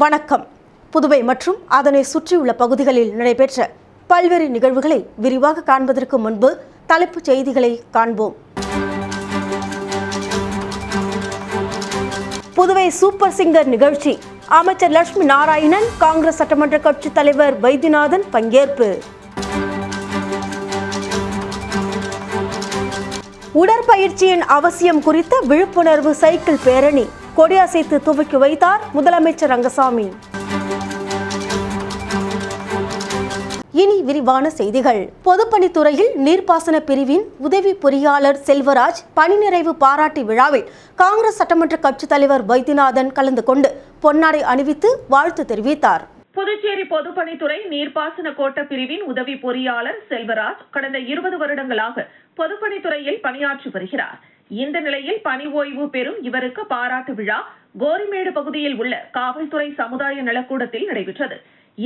வணக்கம். புதுவை மற்றும் அதனை சுற்றியுள்ள பகுதிகளில் நடைபெற்ற பல்வேறு நிகழ்வுகளை விரிவாக காண்பதற்கு முன்பு தலைப்புச் செய்திகளை காண்போம். புதுவை சூப்பர் சிங்கர் நிகழ்ச்சி. அமைச்சர் லட்சுமி நாராயணன், காங்கிரஸ் சட்டமன்ற கட்சித் தலைவர் வைத்தியநாதன் பங்கேற்பு. உடற்பயிற்சியின் அவசியம் குறித்த விழிப்புணர்வு சைக்கிள் பேரணி கொடியசைத்து துவக்கி வைத்தார் முதலமைச்சர் ரங்கசாமி. இனி விரிவான செய்திகள். பொதுப்பணித்துறையில் நீர்ப்பாசன பிரிவின் உதவி பொறியாளர் செல்வராஜ் பணி நிறைவு பாராட்டு விழாவில் காங்கிரஸ் சட்டமன்ற கட்சித் தலைவர் வைத்தியநாதன் கலந்து கொண்டு பொன்னாடை அணிவித்து வாழ்த்து தெரிவித்தார். புதுச்சேரி பொதுப்பணித்துறை நீர்ப்பாசன கோட்ட பிரிவின் உதவி பொறியாளர் செல்வராஜ் கடந்த 20 வருடங்களாக பொதுப்பணித்துறையில் பணியாற்றி வருகிறார். இந்த நிலையில் பணி ஓய்வு பெறும் இவருக்கு பாராட்டு விழா கோரிமேடு பகுதியில் உள்ள காவல்துறை சமுதாய நலக்கூடத்தில் நடைபெற்றது.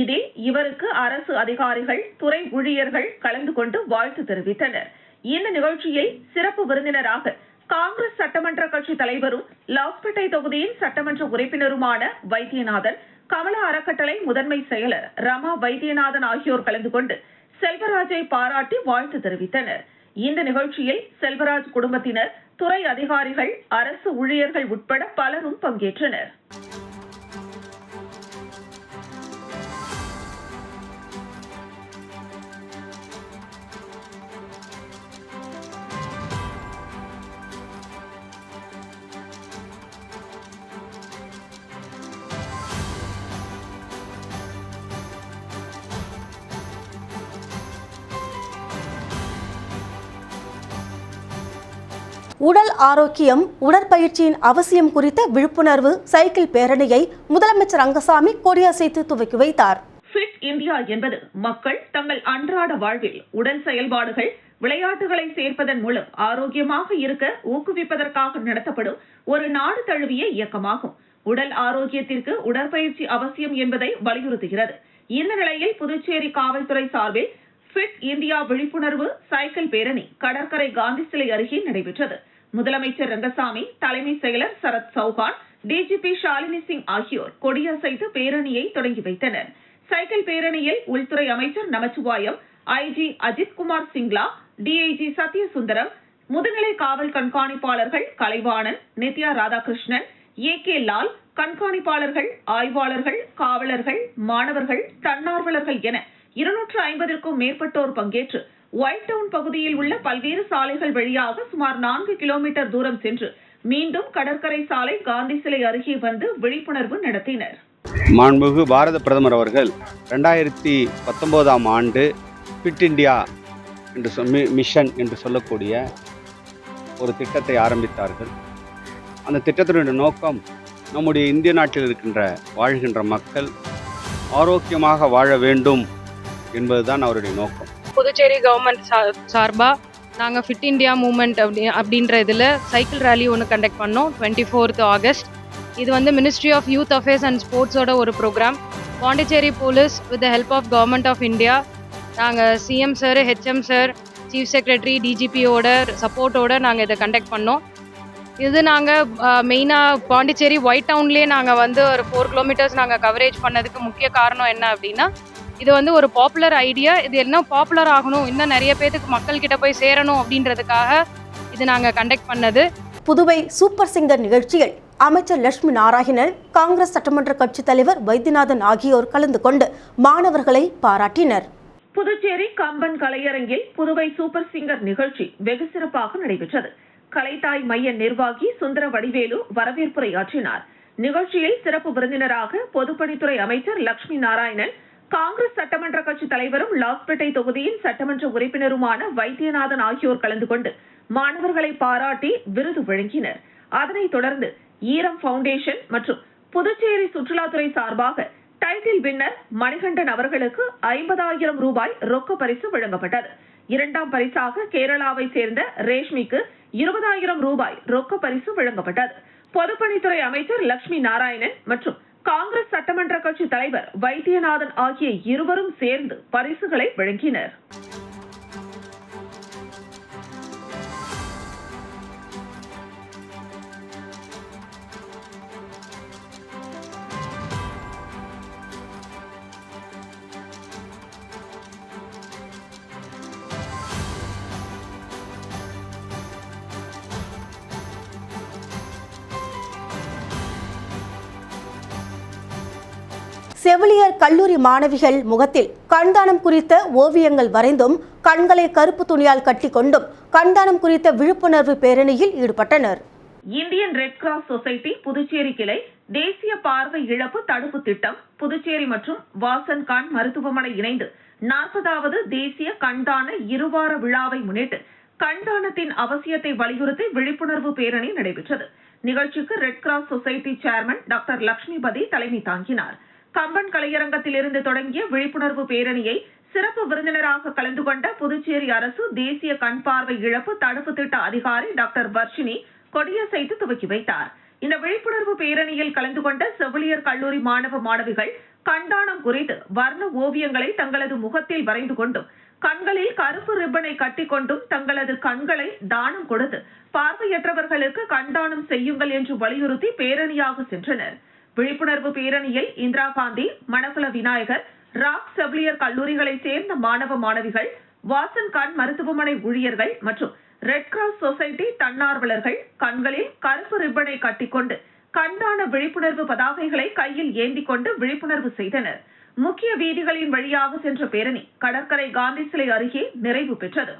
இதில் இவருக்கு அரசு அதிகாரிகள், துறை ஊழியர்கள் கலந்து கொண்டு வாழ்த்து தெரிவித்தனர். இந்த நிகழ்ச்சியில் சிறப்பு விருந்தினராக காங்கிரஸ் சட்டமன்ற கட்சி தலைவரும் லாஸ்பேட்டை தொகுதியின் சட்டமன்ற உறுப்பினருமான வைத்தியநாதன், கமலா அறக்கட்டளை முதன்மை செயலர் ரமா வைத்தியநாதன் ஆகியோர் கலந்து கொண்டு செல்வராஜை பாராட்டி வாழ்த்து தெரிவித்தனர். இந்த நிகழ்ச்சியில் செல்வராஜ் குடும்பத்தினர், துறை அதிகாரிகள், அரசு ஊழியர்கள் உட்பட பலரும் பங்கேற்றனர். உடல் ஆரோக்கியம், உடற்பயிற்சியின் அவசியம் குறித்த விழிப்புணர்வு சைக்கிள் பேரணியை முதலமைச்சர் ரங்கசாமி கொடியசைத்து துவக்கி வைத்தார். ஃபிட் இந்தியா என்பது மக்கள் தங்கள் அன்றாட வாழ்வில் உடல் செயல்பாடுகள், விளையாட்டுகளை சேர்ப்பதன் மூலம் ஆரோக்கியமாக இருக்க ஊக்குவிப்பதற்காக நடத்தப்படும் ஒரு நாடு தழுவிய இயக்கமாகும். உடல் ஆரோக்கியத்திற்கு உடற்பயிற்சி அவசியம் என்பதை வலியுறுத்துகிறது. இந்த நிலையில் புதுச்சேரி காவல்துறை சார்பில் ஃபிட் இந்தியா விழிப்புணர்வு சைக்கிள் பேரணி கடற்கரை காந்தி சிலை அருகே நடைபெற்றது. முதலமைச்சர் ரங்கசாமி, தலைமை செயலர் சரத் சௌகான், டிஜிபி ஷாலினி சிங் ஆகியோர் கொடியசைத்து பேரணியை தொடங்கி வைத்தனர். சைக்கிள் பேரணியில் உள்துறை அமைச்சர் நமச்சிவாயம், ஐஜி அஜித்குமார் சிங்லா, டிஐஜி சத்யசுந்தரம், முதுநிலை காவல் கண்காணிப்பாளர்கள் கலைவாணன், நித்யா ராதாகிருஷ்ணன், ஏ.கே. லால், கண்காணிப்பாளர்கள், ஆய்வாளர்கள், காவலர்கள், மாணவர்கள், தன்னார்வலர்கள் என 250க்கும் மேற்பட்டோர் பங்கேற்று ஒயிட் டவுன் பகுதியில் உள்ள பல்வேறு சாலைகள் வழியாக சுமார் 4 கிலோமீட்டர் தூரம் சென்று மீண்டும் கடற்கரை சாலை காந்தி சிலை அருகே வந்து விழிப்புணர்வு நடத்தினர். மாண்புமிகு பாரத பிரதமர் அவர்கள் 2019ஆம் ஆண்டு ஃபிட் இந்தியா என்று மிஷன் என்று சொல்லக்கூடிய ஒரு திட்டத்தை ஆரம்பித்தார்கள். அந்த திட்டத்தினுடைய நோக்கம் நம்முடைய இந்திய நாட்டில் வாழ்கின்ற மக்கள் ஆரோக்கியமாக வாழ வேண்டும் என்பதுதான் அவருடைய நோக்கம். புதுச்சேரி கவர்மெண்ட் சார்பாக நாங்கள் ஃபிட் இந்தியா மூமெண்ட் அப்படின்ற இதில் சைக்கிள் ரேலி ஒன்று கண்டக்ட் பண்ணோம் 24th ஆகஸ்ட். இது வந்து ministry of youth affairs and ஸ்போர்ட்ஸோட ஒரு program. Pondicherry police with the help of government of India, நாங்கள் CM sir, HM sir, chief secretary, டிஜிபியோட சப்போர்ட்டோடு நாங்கள் இதை கண்டக்ட் பண்ணோம். இது நாங்கள் மெயினாக பாண்டிச்சேரி ஒயிட் டவுன்லேயே நாங்கள் வந்து ஒரு 4 கிலோமீட்டர்ஸ் நாங்கள் கவரேஜ் பண்ணதுக்கு முக்கிய காரணம் என்ன அப்படின்னா, இது வந்து ஒரு பாப்புலர் ஐடியா. இது என்ன பாப்புலர் ஆகணும், இன்னும் நிறைய பேருக்கு மக்கள்கிட்ட போய் சேரணும் அப்படின்றதுக்காக இது நாங்கள் கண்டக்ட் பண்ணது. புதுவை சூப்பர் சிங்கர் நிகழ்ச்சியில் அமைச்சர் லட்சுமி நாராயணன், காங்கிரஸ் சட்டமன்ற கட்சித் தலைவர் வைத்தியநாதன் ஆகியோர் கலந்து கொண்டு மாணவர்களை பாராட்டினர். புதுச்சேரி கம்பன் கலையரங்கில் புதுவை சூப்பர் சிங்கர் நிகழ்ச்சி வெகு சிறப்பாக நடைபெற்றது. கலைத்தாய் மைய நிர்வாகி சுந்தர வடிவேலு வரவேற்புரையாற்றினார். நிகழ்ச்சியில் சிறப்பு விருந்தினராக பொதுப்பணித்துறை அமைச்சர் லட்சுமி நாராயணன், காங்கிரஸ் சட்டமன்ற கட்சி தலைவரும் லாஸ்பேட்டை தொகுதியின் சட்டமன்ற உறுப்பினருமான வைத்தியநாதன் ஆகியோர் கலந்து கொண்டு மாணவர்களை பாராட்டி விருது வழங்கினர். அதனைத் தொடர்ந்து ஈரம் பவுண்டேஷன் மற்றும் புதுச்சேரி சுற்றுலாத்துறை சார்பாக டைட்டில் வின்னர் மணிகண்டன் அவர்களுக்கு 50,000 ரூபாய் ரொக்க பரிசு வழங்கப்பட்டது. 2ஆம் பரிசாக கேரளாவை சேர்ந்த ரேஷ்மிக்கு 20,000 ரூபாய் ரொக்க பரிசு வழங்கப்பட்டது. பொதுப்பணித்துறை அமைச்சர் லட்சுமி நாராயணன் மற்றும் காங்கிரஸ் சட்டமன்ற கட்சி தலைவர் வைத்தியநாதன் ஆகிய இருவரும் சேர்ந்து பரிசுகளை வழங்கினர். செவிலியர் கல்லூரி மாணவிகள் முகத்தில் கண்தானம் குறித்த ஓவியங்கள் வரைந்தும் கண்களை கருப்பு துணியால் கட்டிக்கொண்டும் கண்தானம் குறித்த விழிப்புணர்வு பேரணியில் ஈடுபட்டனர். Indian red cross society Puducherry கிளை தேசிய பார்வை இழப்பு தடுப்பு திட்டம் புதுச்சேரி மற்றும் வாசன் கண் மருத்துவமனை இணைந்து 40வது தேசிய கண்தான இருவார விழாவை முன்னிட்டு கண்தானத்தின் அவசியத்தை வலியுறுத்தி விழிப்புணர்வு பேரணி நடைபெற்றது. நிகழ்ச்சிக்கு red cross society chairman doctor Lakshmipathi தலைமை தாங்கினார். கம்பன் கலையரங்கத்தில் இருந்து தொடங்கிய விழிப்புணர்வு பேரணியை சிறப்பு விருந்தினராக கலந்து கொண்ட புதுச்சேரி அரசு தேசிய கண் பார்வை இழப்பு தடுப்பு திட்ட அதிகாரி டாக்டர் வர்ஷினி கொடியசைத்து துவக்கி வைத்தார். இந்த விழிப்புணர்வு பேரணியில் கலந்து கொண்ட செவிலியர் கல்லூரி மாணவ மாணவிகள் கண்தானம் குறித்து வர்ண ஓவியங்களை தங்களது முகத்தில் வரைந்து கொண்டும் கண்களில் கருப்பு ரிப்பனை கட்டிக்கொண்டும் தங்களது கண்களை தானம் கொடுத்து பார்வையற்றவர்களுக்கு கண்தானம் செய்யுங்கள் என்று வலியுறுத்தி பேரணியாக சென்றனர். விழிப்புணர்வு பேரணியில் இந்திரா காந்தி, மணக்குள விநாயகர், ராக் செவிலியர் கல்லூரிகளை சேர்ந்த மாணவ மாணவிகள், வாசன் கண் மருத்துவமனை ஊழியர்கள் மற்றும் ரெட் கிராஸ் சொசைட்டி தன்னார்வலர்கள் கண்களில் கருப்பு ரிப்பனை கட்டிக்கொண்டு கண்தான விழிப்புணர்வு பதாகைகளை கையில் ஏந்தி கொண்டு விழிப்புணர்வு செய்தனர். முக்கிய வீதிகளின் வழியாக சென்ற பேரணி கடற்கரை காந்தி சிலை அருகே நிறைவு பெற்றது.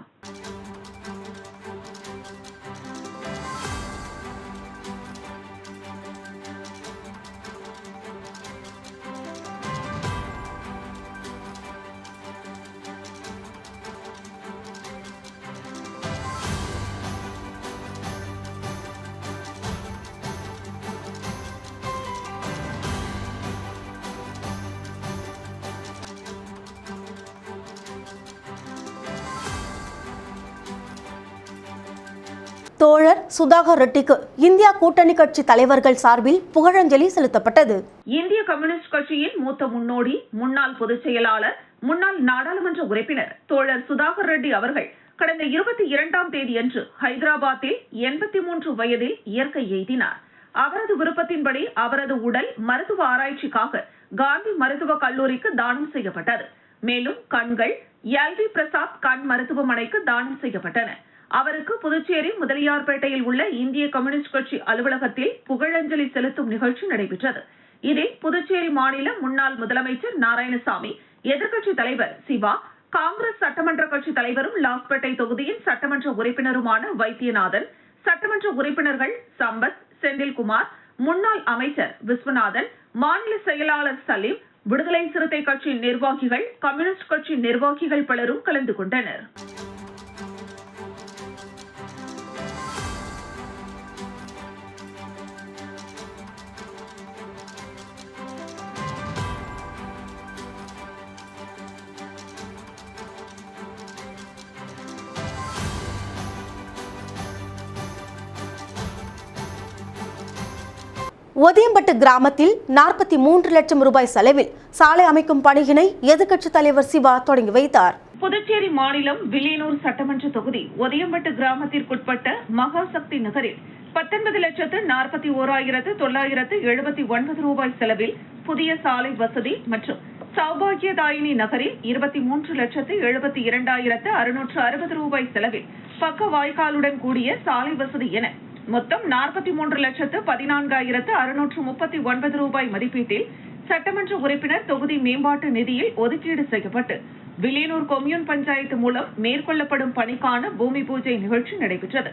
தோழர் சுதாகர் ரெட்டிக்கு இந்தியா கூட்டணி கட்சி தலைவர்கள் சார்பில் புகழஞ்சலி செலுத்தப்பட்டது. இந்திய கம்யூனிஸ்ட் கட்சியின் மூத்த முன்னோடி, முன்னாள் பொதுச் செயலாளர், முன்னாள் நாடாளுமன்ற உறுப்பினர் தோழர் சுதாகர் ரெட்டி அவர்கள் கடந்த 22ஆம் தேதியன்று ஹைதராபாத்தில் 83 வயதில் இயற்கை எய்தினார். அவரது விருப்பத்தின்படி அவரது உடல் மருத்துவ ஆராய்ச்சிக்காக காந்தி மருத்துவக் கல்லூரிக்கு தானம் செய்யப்பட்டது. மேலும் கண்கள் எல்வி பிரசாத் கண் மருத்துவமனைக்கு தானம் செய்யப்பட்டன. அவருக்கு புதுச்சேரி முதலியார்பேட்டையில் உள்ள இந்திய கம்யூனிஸ்ட் கட்சி அலுவலகத்தில் புகழஞ்சலி செலுத்தும் நிகழ்ச்சி நடைபெற்றது. இதில் புதுச்சேரி மாநில முன்னாள் முதலமைச்சர் நாராயணசாமி, எதிர்க்கட்சி தலைவர் சிவா, காங்கிரஸ் சட்டமன்ற கட்சி தலைவரும் லாஸ்பேட்டை தொகுதியின் சட்டமன்ற உறுப்பினருமான வைத்தியநாதன், சட்டமன்ற உறுப்பினர்கள் சம்பத், செந்தில்குமார், முன்னாள் அமைச்சர் விஸ்வநாதன், மாநில செயலாளர் சலீம், விடுதலை சிறுத்தை கட்சி நிர்வாகிகள், கம்யூனிஸ்ட் கட்சி நிர்வாகிகள் பலரும் கலந்து கொண்டனர். ஒதியம்பட்டு கிராமத்தில் 43 லட்சம் ரூபாய் செலவில் சாலை அமைக்கும் பணியினை எதிர்க்கட்சித் தலைவர் சிவா தொடங்கி வைத்தார். புதுச்சேரி மாநிலம் வில்லியனூர் சட்டமன்ற தொகுதி ஒதியம்பட்டு கிராமத்திற்குட்பட்ட மகாசக்தி நகரில் 19,41,979 ரூபாய் செலவில் புதிய சாலை வசதி மற்றும் சௌபாகியதாயினி நகரில் 23,72,660 ரூபாய் செலவில் பக்க வாய்க்காலுடன் கூடிய சாலை வசதி என மொத்தம் 43,14,639 ரூபாய் மதிப்பீட்டில் சட்டமன்ற உறுப்பினர் தொகுதி மேம்பாட்டு நிதியில் ஒதுக்கீடு செய்யப்பட்டு வில்லியனூர் கொம்யூன் பஞ்சாயத்து மூலம் மேற்கொள்ளப்படும் பணிக்கான பூமி பூஜை நிகழ்ச்சி நடைபெற்றது.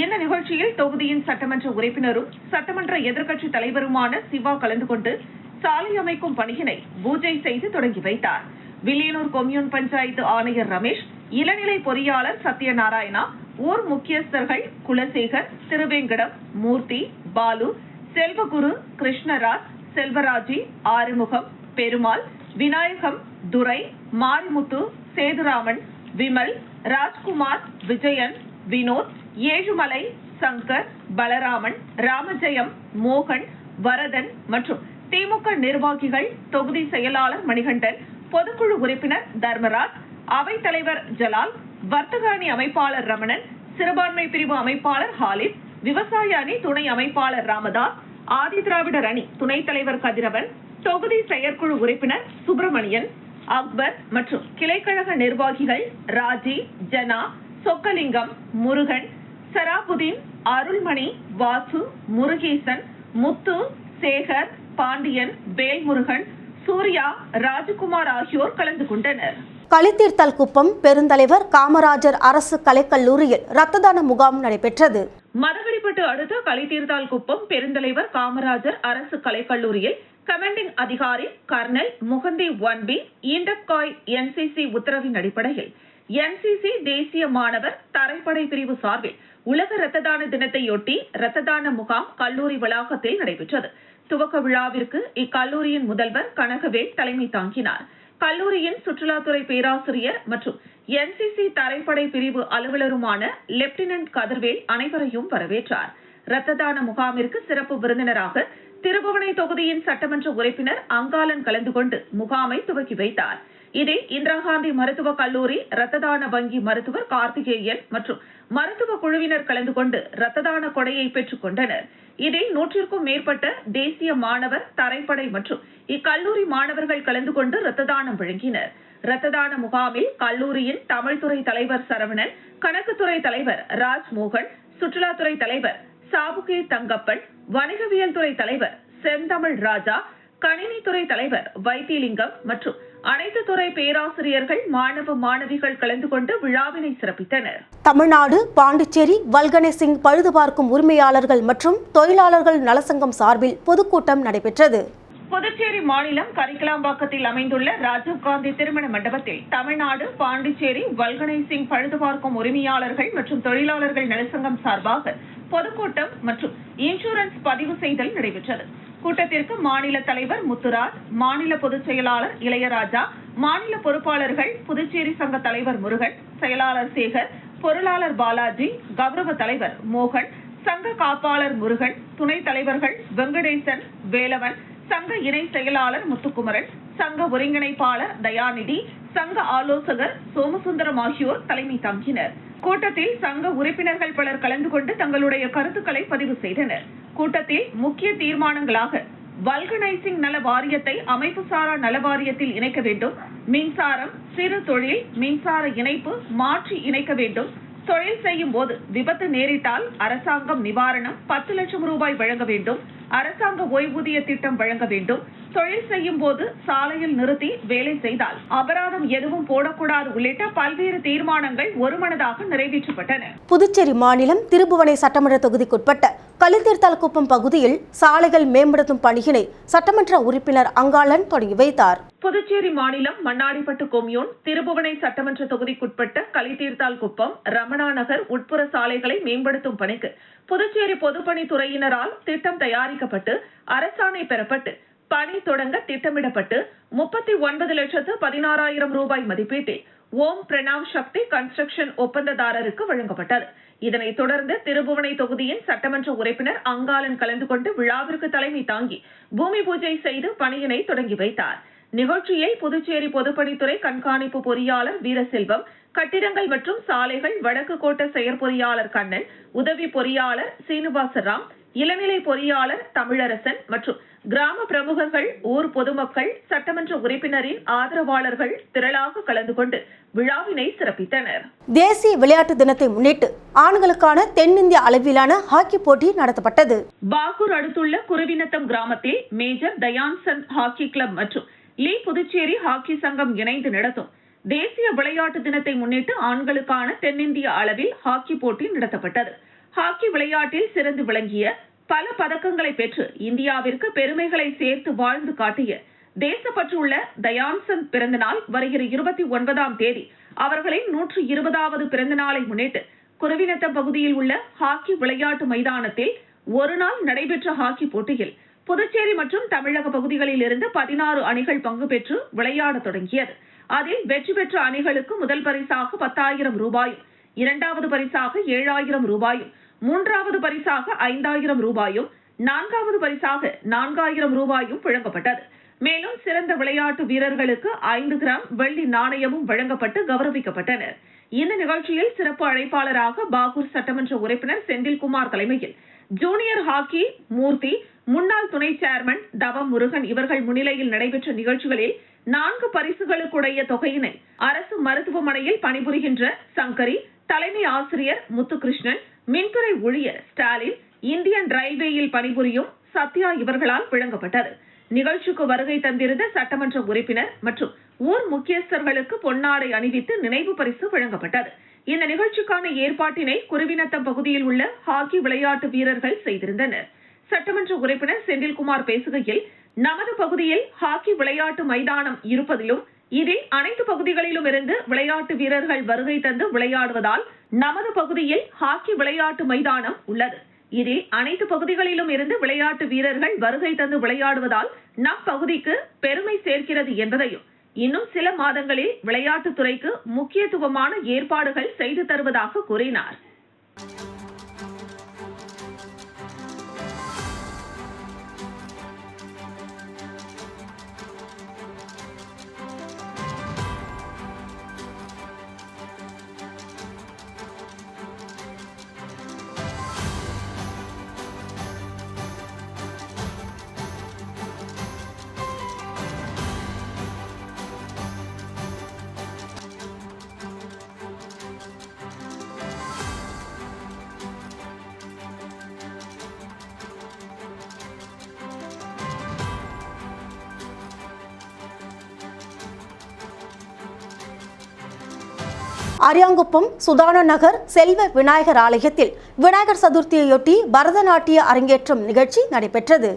இந்த நிகழ்ச்சியில் தொகுதியின் சட்டமன்ற உறுப்பினரும் சட்டமன்ற எதிர்க்கட்சி தலைவருமான சிவா கலந்து கொண்டு சாலை அமைக்கும் பணியினை பூஜை செய்து தொடங்கி வைத்தார். வில்லியனூர் கொம்யூன் பஞ்சாயத்து ஆணையர் ரமேஷ், இளநிலை பொறியாளர் சத்யநாராயணா, ஊர் முக்கியஸ்தர்கள் குலசேகர், திருவேங்கடம், மூர்த்தி, பாலு, செல்வகுரு, கிருஷ்ணராஜ், செல்வராஜி, ஆறுமுகம், பெருமாள், விநாயகம், துரை, மாரிமுத்து, சேதுராமன், விமல், ராஜ்குமார், விஜயன், வினோத், ஏழுமலை, சங்கர், பலராமன், ராமஜெயம், மோகன், வரதன் மற்றும் திமுக நிர்வாகிகள், தொகுதி செயலாளர் மணிகண்டன், பொதுக்குழு உறுப்பினர் தர்மராஜ், அவைத் தலைவர் ஜலால், வர்த்தக அணி அமைப்பாளர் ரமணன், சிறுபான்மை பிரிவு அமைப்பாளர் ஹாலித், விவசாய அணி துணை அமைப்பாளர் ராமதாஸ், ஆதி திராவிடர் அணி துணைத் தலைவர் கதிரவன், தொகுதி செயற்குழு உறுப்பினர் சுப்பிரமணியன், அக்பர் மற்றும் கிளைக்கழக நிர்வாகிகள் ராஜி, ஜனா, சொக்கலிங்கம், முருகன், சராபுதீன், அருள்மணி, வாசு, முருகேசன், முத்து, சேகர், பாண்டியன், வேல்முருகன், சூர்யா, ராஜகுமார் ஆகியோர் கலந்து கொண்டனர். களித்தீர்த்தல் குப்பம் பெருந்தலைவர் காமராஜர் அரசு கலைக்கல்லூரியில் இரத்த தான முகாம் நடைபெற்றது. மதகடிப்பட்டு அடுத்த களித்தீர்த்தால் குப்பம் பெருந்தலைவர் காமராஜர் அரசு கலைக்கல்லூரியில் கமாண்டிங் அதிகாரி கர்னல் முகந்தி 1B ஈண்டக்காய் NCC உத்தரவின் அடிப்படையில் NCC தேசிய மாணவர் தரைப்படை பிரிவு சார்பில் உலக இரத்த தான தினத்தையொட்டி இரத்த தான முகாம் கல்லூரி வளாகத்தில் நடைபெற்றது. துவக்க விழாவிற்கு இக்கல்லூரியின் முதல்வர் கனகவேல் தலைமை தாங்கினார். கல்லூரியின் சுற்றுலாத்துறை பேராசிரியர் மற்றும் NCC தரைப்படை பிரிவு அலுவலருமான லெப்டினன்ட் கதிர்வேல் அனைவரையும் வரவேற்றார். இரத்த தான முகாமிற்கு சிறப்பு விருந்தினராக திருபுவனை தொகுதியின் சட்டமன்ற உறுப்பினர் அங்காளன் கலந்து கொண்டு முகாமை துவக்கி வைத்தார். இதில் இந்திரா காந்தி மருத்துவக் கல்லூரி இரத்த தான வங்கி மருத்துவர் கார்த்திகேயன் மற்றும் மருத்துவ குழுவினர் கலந்து கொண்டு இரத்த தான கொடையை பெற்றுக் கொண்டனர். இதில் 100க்கும் மேற்பட்ட தேசிய மாணவர் தரைப்படை மற்றும் இக்கல்லூரி மாணவர்கள் கலந்து கொண்டு இரத்த தானம் வழங்கினர். இரத்த தான முகாமில் கல்லூரியின் தமிழ்துறை தலைவர் சரவணன், கணக்குத்துறை தலைவர் ராஜ்மோகன், சுற்றுலாத்துறை தலைவர் சாபுகே தங்கப்பன், வணிகவியல் துறை தலைவர் செந்தமிழ் ராஜா, கணினித்துறை தலைவர் வைத்தியலிங்கம் மற்றும் அனைத்து துறை பேராசிரியர்கள், மாணவ மாணவிகள் கலந்து கொண்டு விழாவினை சிறப்பித்தனர். தமிழ்நாடு பாண்டிச்சேரி வல்கனை சிங் பழுதுபார்க்கும் உரிமையாளர்கள் மற்றும் தொழிலாளர்கள் நலசங்கம் சார்பில் பொதுக்கூட்டம் நடைபெற்றது. புதுச்சேரி மாநிலம் கரிக்கலாம்பாக்கத்தில் அமைந்துள்ள ராஜீவ்காந்தி திருமண மண்டபத்தில் தமிழ்நாடு பாண்டிச்சேரி வல்கனை சிங் பழுதுபார்க்கும் உரிமையாளர்கள் மற்றும் தொழிலாளர்கள் நலசங்கம் சார்பாக பொதுக்கூட்டம் மற்றும் இன்சூரன்ஸ் பதிவு செய்தல் நடைபெற்றது. கூட்டத்திற்கு மாநில தலைவர் முத்துராஜ், மாநில பொதுச் செயலாளர் இளையராஜா, மாநில பொறுப்பாளர்கள் புதுச்சேரி சங்க தலைவர் முருகன், செயலாளர் சேகர், பொருளாளர் பாலாஜி, கௌரவ தலைவர் மோகன், சங்க காப்பாளர் முருகன், துணைத் தலைவர்கள் வெங்கடேசன், வேலவன், சங்க இணை செயலாளர் முத்துக்குமரன், சங்க ஒருங்கிணைப்பாளர் தயாநிதி, சங்க ஆலோசகர் சோமசுந்தரம் ஆகியோர் தலைமை தாங்கினர். கூட்டத்தில் சங்க உறுப்பினர்கள் பலர் கலந்து கொண்டு தங்களுடைய கருத்துக்களை பதிவு செய்தனர். கூட்டத்தில் முக்கிய தீர்மானங்களாக வல்கனைசிங் நல வாரியத்தை அமைப்புசாரா நல வாரியத்தில் இணைக்க வேண்டும், மின்சாரம், சிறு தொழில் மின்சார இணைப்பு மாற்றி இணைக்க வேண்டும், தொழில் செய்யும் போது விபத்து நேரிட்டால் அரசாங்கம் நிவாரணம் 10 லட்சம் ரூபாய் வழங்க வேண்டும், அரசாங்க ஓய்வூதிய திட்டம் வழங்க வேண்டும், தொழில் செய்யும் போது சாலையில் நிறுத்தி வேலை செய்தால் அபராதம் எதுவும் போடக்கூடாது உள்ளிட்ட பல்வேறு தீர்மானங்கள் ஒருமனதாக நிறைவேற்றப்பட்டன. புதுச்சேரி மாநிலம் திருபுவனை சட்டமன்ற தொகுதிக்குட்பட்ட களித்தீர்த்தால் குப்பம் பகுதியில் சாலைகள் மேம்படுத்தும் பணியினை சட்டமன்ற உறுப்பினர் அங்காளன் தொடங்கி வைத்தார். புதுச்சேரி மாநிலம் மண்ணாடிப்பட்டு கொம்யூன் திருபுவனை சட்டமன்ற தொகுதிக்குட்பட்ட களித்தீர்த்தால் குப்பம், ரமணா நகர் உட்புற சாலைகளை மேம்படுத்தும் பணிக்கு புதுச்சேரி பொதுப்பணித்துறையினரால் திட்டம் தயாரிக்கப்பட்டு அரசாணை பெறப்பட்டு பணி தொடங்க திட்டமிடப்பட்டு 39,16,000 ரூபாய் மதிப்பீட்டில் ஓம் பிரணாவ் சக்தி கன்ஸ்ட்ரக்ஷன் ஒப்பந்ததாரருக்கு வழங்கப்பட்டது. இதனைத் தொடர்ந்து திருபுவனை தொகுதியின் சட்டமன்ற உறுப்பினர் அங்காளன் கலந்து கொண்டு விழாவிற்கு தலைமை தாங்கி பூமி பூஜை செய்து பணியினை தொடங்கி வைத்தார். நிகழ்ச்சியில் புதுச்சேரி பொதுப்பணித்துறை கண்காணிப்பு பொறியாளர் வீரசெல்வம், கட்டிடங்கள் மற்றும் சாலைகள் வடக்கு கோட்ட செயற்பொறியாளர் கண்ணன், உதவி பொறியாளர் சீனிவாசராம், இளநிலை பொறியாளர் தமிழரசன் மற்றும் கிராம பிரமுகர்கள், ஊர் பொதுமக்கள், சட்டமன்ற உறுப்பினரின் ஆதரவாளர்கள் திரளாக கலந்து கொண்டு விழாவினை சிறப்பித்தனர். தேசிய விளையாட்டு தினத்தை முன்னிட்டு ஆண்களுக்கான தென்னிந்திய அளவிலான ஹாக்கி போட்டி நடத்தப்பட்டது. பாகூர் அடுத்துள்ள குருவினத்தம் கிராமத்தில் மேஜர் தயான்சந்த் ஹாக்கி கிளப் மற்றும் லீ புதுச்சேரி ஹாக்கி சங்கம் இணைந்து நடத்தும் தேசிய விளையாட்டு தினத்தை முன்னிட்டு ஆண்களுக்கான தென்னிந்திய அளவில் ஹாக்கி போட்டி நடத்தப்பட்டது. ஹாக்கி விளையாட்டில் சிறந்து விளங்கிய பல பதக்கங்களை பெற்று இந்தியாவிற்கு பெருமைகளை சேர்த்து வாழ்ந்து காட்டிய தேசப்பற்றுள்ள தயான்சந்த் பிறந்தநாள் வருகிற 29ஆம் தேதி அவர்களின் 120வது பிறந்த நாளை முன்னிட்டு குருவினத்தம் பகுதியில் உள்ள ஹாக்கி விளையாட்டு மைதானத்தில் ஒருநாள் நடைபெற்ற ஹாக்கி போட்டியில் புதுச்சேரி மற்றும் தமிழக பகுதிகளில் இருந்து 16 அணிகள் பங்கு பெற்று விளையாட தொடங்கியது. அதில் வெற்றி பெற்ற அணிகளுக்கு முதல் பரிசாக 10,000 ரூபாயும், இரண்டாவது பரிசாக 7,000 ரூபாயும், மூன்றாவது பரிசாக 5,000 ரூபாயும், நான்காவது பரிசாக 4,000 ரூபாயும் வழங்கப்பட்டது. மேலும் சிறந்த விளையாட்டு வீரர்களுக்கு 5 கிராம் வெள்ளி நாணயமும் வழங்கப்பட்டு கௌரவிக்கப்பட்டனர். இந்த நிகழ்ச்சியில் சிறப்பு அழைப்பாளராக பாகூர் சட்டமன்ற உறுப்பினர் செந்தில்குமார் தலைமையில் ஜூனியர் ஹாக்கி மூர்த்தி, முன்னாள் துணை சேர்மன் தவம் முருகன் இவர்கள் முன்னிலையில் நடைபெற்ற நிகழ்ச்சிகளில் 4 பரிசுகளுக்குடைய தொகையினை அரசு மருத்துவமனையில் பணிபுரிகின்ற சங்கரி, தலைமை ஆசிரியர் முத்துகிருஷ்ணன், மின்துறை ஊழியர் ஸ்டாலின், இந்தியன் ரயில்வேயில் பணிபுரியும் சத்யா இவர்களால் வழங்கப்பட்டது. நிகழ்ச்சிக்கு வருகை தந்திருந்த சட்டமன்ற உறுப்பினர் மற்றும் ஊர் முக்கியஸ்தர்களுக்கு பொன்னாடை அணிவித்து நினைவு பரிசு வழங்கப்பட்டது. இந்த நிகழ்ச்சிக்கான ஏற்பாட்டினை குருவிநத்தம் பகுதியில் உள்ள ஹாக்கி விளையாட்டு வீரர்கள் செய்திருந்தனர். சட்டமன்ற உறுப்பினர் செந்தில்குமார் பேசுகையில், நமது பகுதியில் ஹாக்கி விளையாட்டு மைதானம் இருப்பதிலும் இதில் அனைத்து பகுதிகளிலும் இருந்து விளையாட்டு வீரர்கள் வருகை தந்து விளையாடுவதால் நமது பகுதியில் ஹாக்கி விளையாட்டு மைதானம் உள்ளது. இதில் அனைத்து பகுதிகளிலும் இருந்து விளையாட்டு வீரர்கள் வருகை தந்து விளையாடுவதால் நம் பகுதிக்கு பெருமை சேர்க்கிறது என்பதையும், இன்னும் சில மாதங்களில் விளையாட்டுத் துறைக்கு முக்கியத்துவமான ஏற்பாடுகள் செய்து தருவதாக கூறினார். அரியாங்குப்பம் சுதான நகர் செல்வ விநாயகர் ஆலயத்தில் விநாயகர் சதுர்த்தியையொட்டி பரதநாட்டிய அரங்கேற்றம் நிகழ்ச்சி நடைபெற்றது.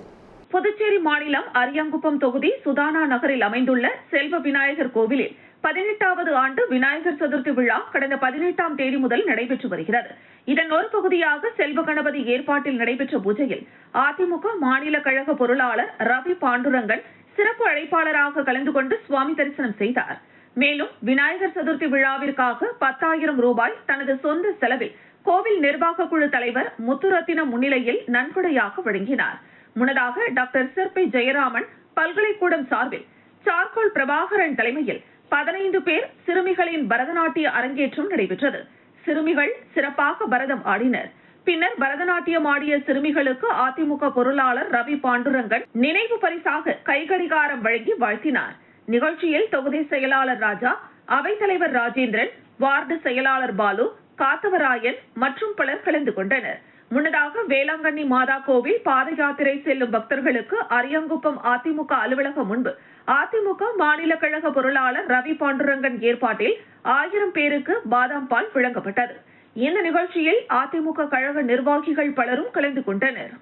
புதுச்சேரி மாநிலம் அரியாங்குப்பம் தொகுதி சுதானா நகரில் அமைந்துள்ள செல்வ விநாயகர் கோவிலில் 18வது ஆண்டு விநாயகர் சதுர்த்தி விழா கடந்த 18ஆம் தேதி முதல் நடைபெற்று வருகிறது. இதன் ஒரு பகுதியாக செல்வ கணபதி ஏற்பாட்டில் நடைபெற்ற பூஜையில் அதிமுக மாநில கழக பொருளாளர் ரவி பாண்டுரங்கன் சிறப்பு அழைப்பாளராக கலந்து கொண்டு சுவாமி தரிசனம் செய்தார். மேலும் விநாயகர் சதுர்த்தி விழாவிற்காக 10,000 ரூபாய் தனது சொந்த செலவில் கோவில் நிர்வாக குழு தலைவர் முத்துரத்தினம் முன்னிலையில் நன்கொடையாக வழங்கினார். முன்னதாக டாக்டர் சிற்பி ஜெயராமன் பல்கலைக்கூடம் சார்பில் சார்கோல் பிரபாகரன் தலைமையில் 15 பேர் சிறுமிகளின் பரதநாட்டிய அரங்கேற்றம் நடைபெற்றது. சிறுமிகள் சிறப்பாக பரதம் ஆடினர். பின்னர் பரதநாட்டியம் ஆடிய சிறுமிகளுக்கு அதிமுக பொருளாளர் ரவி பாண்டுரங்கன் நினைவு பரிசாக கைகடிகாரம் வழங்கி வாழ்த்தினார். நிகழ்ச்சியில் தொகுதி செயலாளர் ராஜா, அவைத்தலைவர் ராஜேந்திரன், வார்டு செயலாளர் பாலு, காத்தவராயன் மற்றும் பலர் கலந்து கொண்டனர். முன்னதாக வேளாங்கண்ணி மாதா கோவில் பாத யாத்திரை செல்லும் பக்தர்களுக்கு அரியாங்குப்பம் அதிமுக அலுவலகம் முன்பு அதிமுக மாநில கழக பொருளாளர் ரவி பாண்டுரங்கன் ஏற்பாட்டில் 1000 பேருக்கு பாதாம் பால் வழங்கப்பட்டது. இந்த நிகழ்ச்சியில் அதிமுக கழக நிர்வாகிகள் பலரும் கலந்து கொண்டனர்.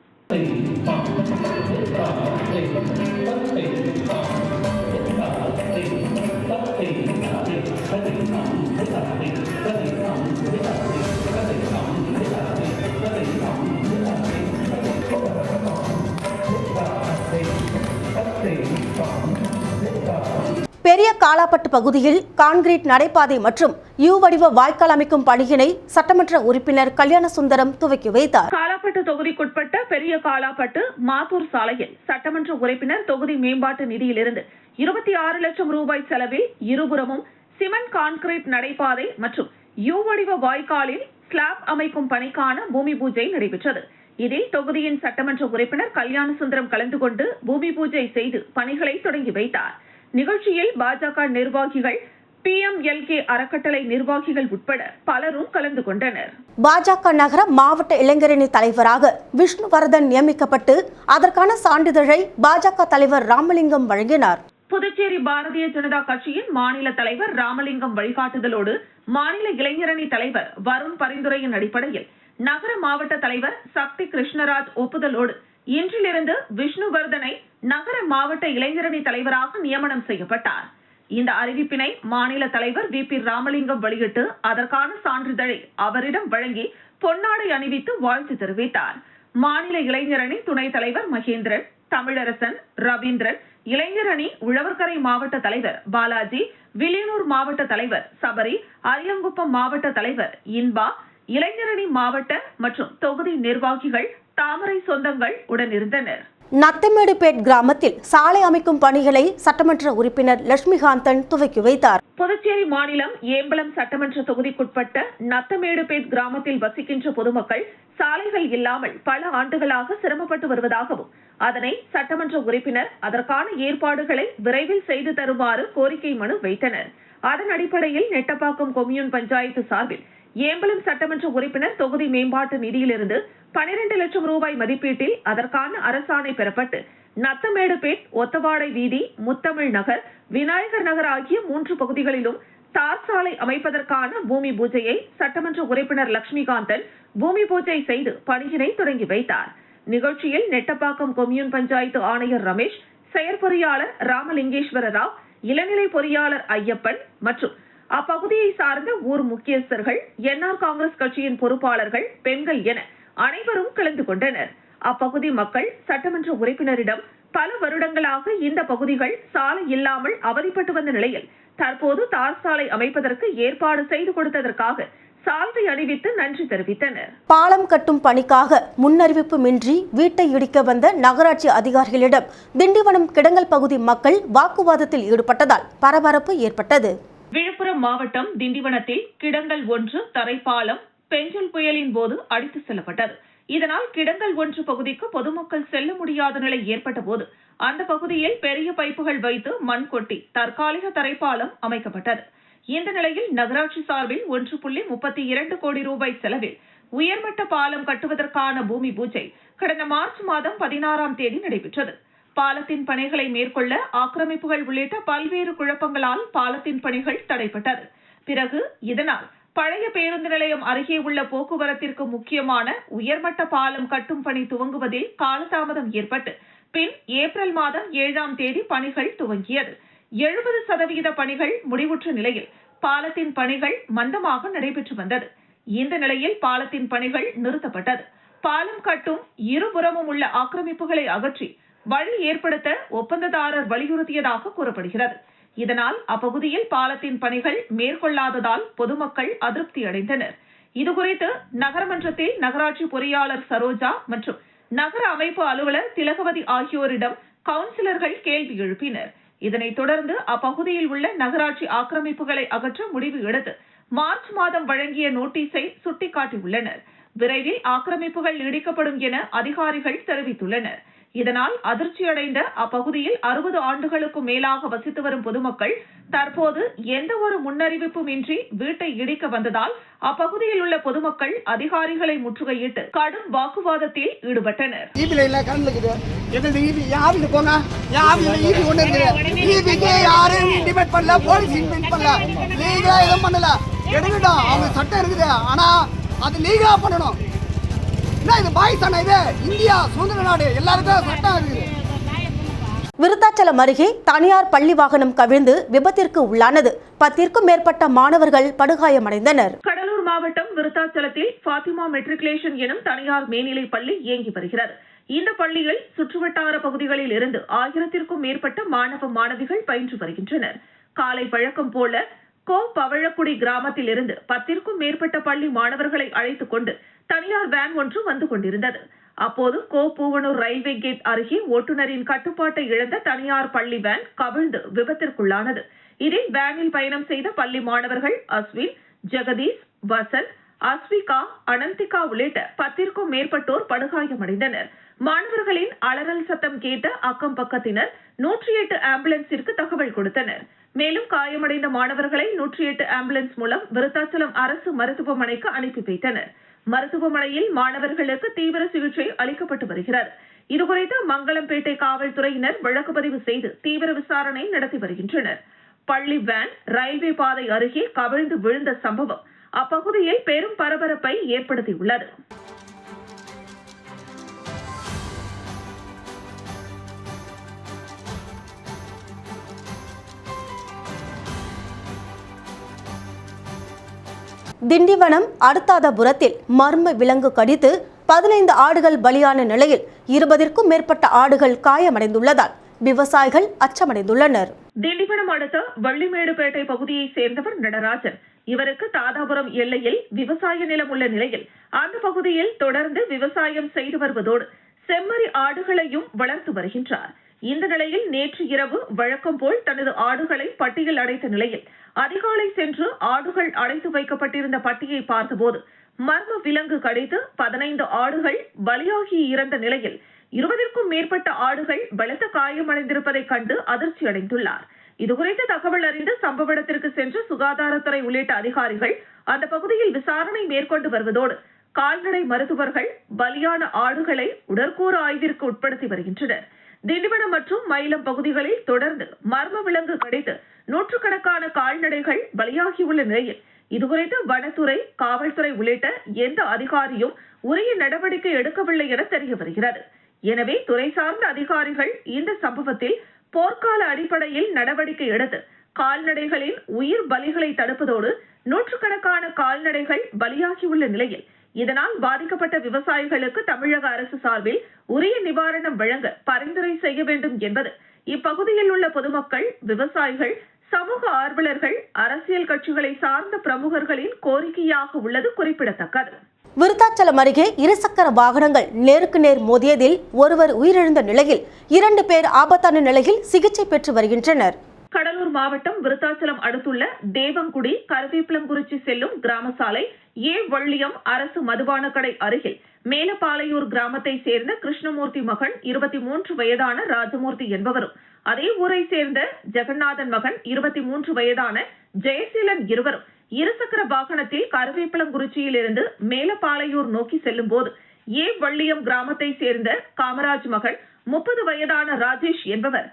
பெரிய காலாப்பட்டு பகுதியில் கான்கிரீட் நடைபாதை மற்றும் யூ வடிவ வாய்க்கால் அமைக்கும் பணியினை சட்டமன்ற உறுப்பினர் கல்யாணசுந்தரம் துவக்கி வைத்தார். காலாப்பட்டு தொகுதிக்குட்பட்ட பெரிய காலாப்பட்டு மாத்தூர் சாலையில் சட்டமன்ற உறுப்பினர் தொகுதி மேம்பாட்டு நிதியிலிருந்து 26 லட்சம் ரூபாய் செலவில் இருபுறமும் சிமெண்ட் கான்கிரீட் நடைபாதை மற்றும் யூ வடிவ வாய்க்காலில் ஸ்லாப் அமைக்கும் பணிக்கான பூமி பூஜை நடைபெற்றது. இதில் தொகுதியின் சட்டமன்ற உறுப்பினர் கல்யாணசுந்தரம் கலந்து கொண்டு பூமி பூஜை செய்து பணிகளை தொடங்கி வைத்தார். நிகழ்ச்சியில் பாஜக நிர்வாகிகள், PMLK அறக்கட்டளை நிர்வாகிகள் உட்பட பலரும் கலந்து கொண்டனர். பாஜக நகர மாவட்ட இளைஞரணி தலைவராக விஷ்ணுவர்தன் நியமிக்கப்பட்டு அதற்கான சான்றிதழை பாஜக தலைவர் ராமலிங்கம் வழங்கினார். புதுச்சேரி பாரதிய ஜனதா கட்சியின் மாநில தலைவர் ராமலிங்கம் வழிகாட்டுதலோடு மாநில இளைஞரணி தலைவர் வருண் பரிந்துரையின் அடிப்படையில் நகர மாவட்ட தலைவர் சக்தி கிருஷ்ணராஜ் ஒப்புதலோடு இன்றிலிருந்து விஷ்ணுவர்தனை நகர மாவட்ட இளைஞரணி தலைவராக நியமனம் செய்யப்பட்டார். இந்த அறிவிப்பினை மாநில தலைவர் VP ராமலிங்கம் வெளியிட்டு அதற்கான சான்றிதழை அவரிடம் வழங்கி பொன்னாடை அணிவித்து வாழ்த்து தெரிவித்தார். மாநில இளைஞரணி துணைத் தலைவர் மகேந்திரன், தமிழரசன், ரவீந்திரன், இளைஞரணி உழவர்கரை மாவட்ட தலைவர் பாலாஜி, வில்லியனூர் மாவட்ட தலைவர் சபரி, அரியாங்குப்பம் மாவட்ட தலைவர் இன்பா, இளைஞரணி மாவட்ட மற்றும் தொகுதி நிர்வாகிகள், தாமரை சொந்தங்கள் உடனிருந்தனர். நத்தமேடுபேட் கிராமத்தில் சாலை அமைக்கும் பணிகளை சட்டமன்ற உறுப்பினர் லட்சுமிகாந்தன் துவக்கி வைத்தார். புதுச்சேரி மாநிலம் ஏம்பலம் சட்டமன்ற தொகுதிக்குட்பட்ட நத்தமேடுபேட் கிராமத்தில் வசிக்கின்ற பொதுமக்கள் சாலைகள் இல்லாமல் பல ஆண்டுகளாக சிரமப்பட்டு வருவதாகவும் அதனை சட்டமன்ற உறுப்பினர் அதற்கான ஏற்பாடுகளை விரைவில் செய்து தருமாறு கோரிக்கை மனு வைத்தனர். அதன் அடிப்படையில் நெட்டப்பாக்கம் கொம்யூன் பஞ்சாயத்து சார்பில் ஏம்பலம் சட்டமன்ற உறுப்பினர் தொகுதி மேம்பாட்டு நிதியிலிருந்து 12 லட்சம் ரூபாய் மதிப்பீட்டில் அதற்கான அரசாணை பெறப்பட்டு நத்தமேடுபேட், ஒத்தவாடை வீதி, முத்தமிழ் நகர், விநாயகர் நகர் ஆகிய 3 பகுதிகளிலும் தார் சாலை அமைப்பதற்கான பூமி பூஜையை சட்டமன்ற உறுப்பினர் லட்சுமிகாந்தன் பூமி பூஜை செய்து பணியினை தொடங்கி வைத்தார். நிகழ்ச்சியில் நெட்டப்பாக்கம் கொம்யூன் பஞ்சாயத்து ஆணையர் ரமேஷ், செயற்பொறியாளர் ராமலிங்கேஸ்வர ராவ், இளநிலை பொறியாளர் ஐயப்பன் மற்றும் அப்பகுதியை சார்ந்த ஊர் முக்கியஸ்தர்கள், என்ஆர் காங்கிரஸ் கட்சியின் பொறுப்பாளர்கள், பெண்கள் என அனைவரும் கலந்து கொண்டனர். அப்பகுதி மக்கள் சட்டமன்ற உறுப்பினரிடம் பல வருடங்களாக இந்த பகுதிகள் சாலை இல்லாமல் அவதிப்பட்டு வந்த நிலையில் தற்போது தார் சாலை அமைப்பதற்கு ஏற்பாடு செய்து கொடுத்ததற்காக சால்வை அணிவித்து நன்றி தெரிவித்தனர். பாலம் கட்டும் பணிக்காக முன்னறிவிப்புமின்றி வீட்டை இடிக்க வந்த நகராட்சி அதிகாரிகளிடம் திண்டிவனம் கிடங்கல் பகுதி மக்கள் வாக்குவாதத்தில் ஈடுபட்டதால் பரபரப்பு ஏற்பட்டது. விழுப்புரம் மாவட்டம் திண்டிவனத்தில் கிடங்கல் 1 தரைப்பாலம் பெஞ்சல் புயலின் போது அடித்து செல்லப்பட்டது. இதனால் கிடங்கல் 1 பகுதிக்கு பொதுமக்கள் செல்ல முடியாத நிலை ஏற்பட்ட போது அந்த பகுதியில் பெரிய பைப்புகள் வைத்து மண் கொட்டி தற்காலிக தரைப்பாலம் அமைக்கப்பட்டது. இந்த நிலையில் நகராட்சி சார்பில் 1.32 கோடி ரூபாய் செலவில் உயர்மட்ட பாலம் கட்டுவதற்கான பூமி பூஜை கடந்த மார்ச் மாதம் 16ஆம் தேதி நடைபெற்றது. பாலத்தின் பணிகளை மேற்கொள்ள ஆக்கிரமிப்புகள் உள்ளிட்ட பல்வேறு குழப்பங்களால் பாலத்தின் பணிகள் தடைப்பட்டது. பிறகு இதனால் பழைய பேருந்து நிலையம் அருகே உள்ள போக்குவரத்திற்கு முக்கியமான உயர்மட்ட பாலம் கட்டும் பணி துவங்குவதில் காலதாமதம் ஏற்பட்டு பின் ஏப்ரல் மாதம் 7ஆம் தேதி பணிகள் துவங்கியது. 70% பணிகள் முடிவுற்ற நிலையில் பாலத்தின் பணிகள் மந்தமாக நடைபெற்று வந்தது. இந்த நிலையில் பாலத்தின் பணிகள் நிறுத்தப்பட்டது. பாலம் கட்டும் இருபுறமும் உள்ள ஆக்கிரமிப்புகளை அகற்றி வழி ஏற்படுத்த ஒப்பந்ததாரர் வலியுறுத்தியதாக கூறப்படுகிறது. இதனால் அப்பகுதியில் பாலத்தின் பணிகள் மேற்கொள்ளாததால் பொதுமக்கள் அதிருப்தி அடைந்தனர். இதுகுறித்து நகரமன்றத்தில் நகராட்சி பொறியாளர் சரோஜா மற்றும் நகர அமைப்பு அலுவலர் திலகவதி ஆகியோரிடம் கவுன்சிலர்கள் கேள்வி எழுப்பினர். இதனைத் தொடர்ந்து அப்பகுதியில் உள்ள நகராட்சி ஆக்கிரமிப்புகளை அகற்ற முடிவு எடுத்து மார்ச் மாதம் வழங்கிய நோட்டீஸை சுட்டிக்காட்டியுள்ளனர். விரைவில் ஆக்கிரமிப்புகள் இடிக்கப்படும் என அதிகாரிகள் தெரிவித்துள்ளனர். இதனால் அதிர்ச்சியடைந்த அப்பகுதியில் 60 ஆண்டுகளுக்கும் மேலாக வசித்து வரும் பொதுமக்கள் தற்போது எந்த ஒரு முன்னறிவிப்பும் இன்றி வீட்டை இடிக்க வந்ததால் அப்பகுதியில் உள்ள பொதுமக்கள் அதிகாரிகளை முற்றுகையிட்டு கடும் வாக்குவாதத்தில் ஈடுபட்டனர். விருத்தாச்சலம் அருகே தனியார் பள்ளி வாகனம் கவிழ்ந்து விபத்திற்கு உள்ளானது. 10ற்கும் மேற்பட்ட மாணவர்கள் படுகாயமடைந்தனர். கடலூர் மாவட்டம் விருத்தாச்சலத்தில் பாத்திமா மெட்ரிகுலேஷன் எனும் தனியார் மேல்நிலை பள்ளி இயங்கி வருகிறது. இந்த பள்ளியில் சுற்றுவட்டார பகுதிகளில் இருந்து 1000ற்கும் மேற்பட்ட மாணவ மாணவிகள் பயின்று வருகின்றனர். காலை வழக்கம் போல பவழக்குடி கிராமத்தில் இருந்து 10ற்கும் மேற்பட்ட பள்ளி மாணவர்களை அழைத்துக் கொண்டு தனியார் வேன் ஒன்று வந்து கொண்டிருந்தது. அப்போது பூவனூர் ரயில்வே கேட் அருகே ஓட்டுநரின் கட்டுப்பாட்டை இழந்த தனியார் பள்ளி வேன் கவிழ்ந்து விபத்திற்குள்ளானது. இதில் வேனில் பயணம் செய்த பள்ளி மாணவர்கள் அஸ்வின், ஜெகதீஷ், வசந்த், அஸ்விகா, அனந்திகா உள்ளிட்ட 10ற்கும் மேற்பட்டோர் படுகாயமடைந்தனர். மாணவர்களின் அலறல் சத்தம் கேட்ட அக்கம் பக்கத்தினர் 108 ஆம்புலன்ஸிற்கு தகவல் கொடுத்தனர். மேலும் காயமடைந்த மாணவர்களை 108 ஆம்புலன்ஸ் மூலம் விருத்தாச்சலம் அரசு மருத்துவமனைக்கு அனுப்பி வைத்தனர். மருத்துவமனையில் மாணவர்களுக்கு தீவிர சிகிச்சை அளிக்கப்பட்டு வருகிறது. இதுகுறித்து மங்களம்பேட்டை காவல்துறையினர் வழக்கு பதிவு செய்து தீவிர விசாரணை நடத்தி வருகின்றனர். பள்ளி வேன் ரயில்வே பாதை அருகே கவிழ்ந்து விழுந்த சம்பவம் அப்பகுதியில் பெரும் பரபரப்பை ஏற்படுத்தியுள்ளது. திண்டிவனம் அடுத்தாதபுரத்தில் மர்ம விலங்கு கடித்து 15 ஆடுகள் பலியான நிலையில் 20ற்கும் மேற்பட்ட ஆடுகள் காயமடைந்துள்ளதால் விவசாயிகள் அச்சமடைந்துள்ளனர். திண்டிவனம் அடுத்த வள்ளிமேடுபேட்டை பகுதியை சேர்ந்தவர் நடராஜன். இவருக்கு தாதாபுரம் எல்லையில் விவசாய நிலம் உள்ள நிலையில் அந்த பகுதியில் தொடர்ந்து விவசாயம் செய்து வருவதோடு செம்மறி ஆடுகளையும் வளர்த்து வருகின்றார். இந்த நிலையில் நேற்று இரவு வழக்கம் போல் தனது ஆடுகளை பட்டியில் அடைத்த நிலையில் அதிகாலை சென்று ஆடுகள் அடைத்து வைக்கப்பட்டிருந்த பட்டியை பார்த்தபோது மர்ம விலங்கு கடித்து 15 ஆடுகள் பலியாகி இறந்த நிலையில் 20ற்கும் மேற்பட்ட ஆடுகள் பலத்த காயமடைந்திருப்பதைக் கண்டு அதிர்ச்சி அடைந்துள்ளார். இதுகுறித்து தகவல் அறிந்து சம்பவ இடத்திற்கு சென்று சுகாதாரத்துறை உள்ளிட்ட அதிகாரிகள் அந்த பகுதியில் விசாரணை மேற்கொண்டு வருவதோடு கால்நடை மருத்துவர்கள் பலியான ஆடுகளை உடற்கூறு ஆய்விற்கு உட்படுத்தி வருகின்றனர். திண்டிவனம் மற்றும் மயிலம் பகுதிகளில் தொடர்ந்து மர்ம விலங்கு கடித்து நூற்றுக்கணக்கான கால்நடைகள் பலியாகியுள்ள நிலையில் இதுகுறித்து வனத்துறை, காவல்துறை உள்ளிட்ட எந்த அதிகாரியும் உரிய நடவடிக்கை எடுக்கவில்லை என தெரிய வருகிறது. எனவே துறை சார்ந்த அதிகாரிகள் இந்த சம்பவத்தில் போர்க்கால அடிப்படையில் நடவடிக்கை எடுத்து கால்நடைகளின் உயிர் பலிகளை தடுப்பதோடு நூற்றுக்கணக்கான கால்நடைகள் பலியாகியுள்ள நிலையில் இதனால் பாதிக்கப்பட்ட விவசாயிகளுக்கு தமிழக அரசு சார்பில் உரிய நிவாரணம் வழங்க பரிந்துரை செய்ய வேண்டும் என்பது இப்பகுதியில் உள்ள பொதுமக்கள், விவசாயிகள், சமூக ஆர்வலர்கள், அரசியல் கட்சிகளை சார்ந்த பிரமுகர்களின் கோரிக்கையாக உள்ளது குறிப்பிடத்தக்கது. விருத்தாச்சலம் அருகே இருசக்கர வாகனங்கள் நேருக்கு நேர் மோதியதில் ஒருவர் உயிரிழந்த நிலையில் 2 பேர் ஆபத்தான நிலையில் சிகிச்சை பெற்று வருகின்றனர். கடலூர் மாவட்டம் விருத்தாச்சலம் அடுத்துள்ள தேவங்குடி கருவேப்பிலங்குறிச்சி செல்லும் கிராம சாலை ஏ வள்ளியம் அரசு மதுபான கடை அருகில் மேலப்பாளையூர் கிராமத்தை சேர்ந்த கிருஷ்ணமூர்த்தி மகன் 23 வயதான ராஜமூர்த்தி என்பவரும், அதே ஊரை சேர்ந்த ஜெகநாதன் மகன் 23 வயதான ஜெயசீலன் இருவரும் இருசக்கர வாகனத்தில் கருவேப்பிலங்குறிச்சியில் இருந்து மேலப்பாளையூர் நோக்கி செல்லும் போது ஏ வள்ளியம் கிராமத்தை சேர்ந்த காமராஜ் மகன் 30 வயதான ராஜேஷ் என்பவர்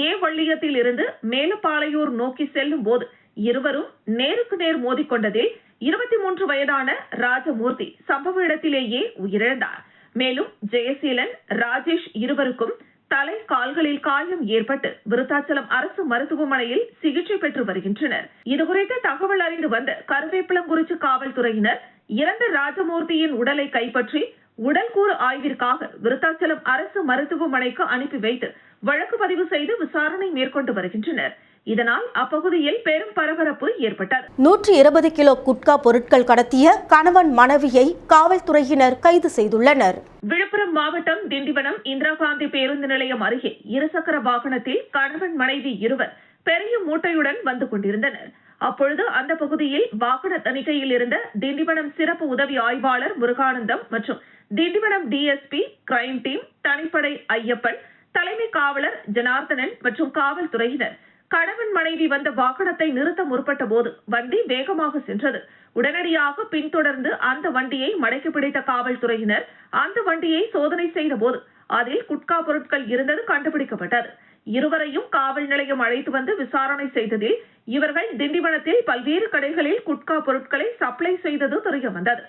ஏ வள்ளியத்தில் இருந்து மேலப்பாளையூர் நோக்கி செல்லும் போது இருவரும் நேருக்கு நேர் மோதிக்கொண்டதில் 23 வயதான ராஜமூர்த்தி சம்பவ இடத்திலேயே உயிரிழந்தார். மேலும் ஜெயசீலன், ராஜேஷ் இருவருக்கும் தலை, கால்களில் காயம் ஏற்பட்டு விருத்தாச்சலம் அரசு மருத்துவமனையில் சிகிச்சை பெற்று வருகின்றனர். இதுகுறித்து தகவல் அறிந்து வந்த கருவேப்பிலங்குறிச்சி காவல்துறையினர் இறந்த ராஜமூர்த்தியின் உடலை கைப்பற்றி உடல்கூறு ஆய்விற்காக விருத்தாச்சலம் அரசு மருத்துவமனைக்கு அனுப்பி வைத்து வழக்கு பதிவு செய்து விசாரணை மேற்கொண்டு வருகின்றனர். இதனால் அப்பகுதியில் பெரும் பரபரப்பு ஏற்பட்டது. 120 கிலோ குட்கா பொருட்கள் கடத்திய கணவன் மனைவியை காவல்துறையினர் கைது செய்துள்ளனர். விழுப்புரம் மாவட்டம் திண்டிவனம் இந்திரா காந்தி பேருந்து நிலையம் அருகே இருசக்கர வாகனத்தில் கணவன் மனைவி இருவர் பெரிய மூட்டையுடன் வந்து கொண்டிருந்தனர். அப்பொழுது அந்த பகுதியில் வாகன தணிக்கையில் இருந்த திண்டிவனம் சிறப்பு உதவி ஆய்வாளர் முருகானந்தம் மற்றும் திண்டிவனம் டிஎஸ்பி, கிரைம் டீம், தனிப்படை ஐயப்பன், தலைமை காவலர் ஜனார்தனன் மற்றும் காவல்துறையினர் கணவன் மனைவி வந்த வாகனத்தை நிறுத்த முற்பட்ட போது வண்டி வேகமாக சென்றது. உடனடியாக பின்தொடர்ந்து அந்த வண்டியை மடக்கி பிடித்த காவல்துறையினர் அந்த வண்டியை சோதனை செய்த போது அதில் குட்கா பொருட்கள் இருந்தது கண்டுபிடிக்கப்பட்டது. இருவரையும் காவல் நிலையம் அழைத்து வந்து விசாரணை செய்ததில் இவர்கள் திண்டிவனத்தில் பல்வேறு கடைகளில் குட்கா பொருட்களை சப்ளை செய்தது தெரிய வந்தது.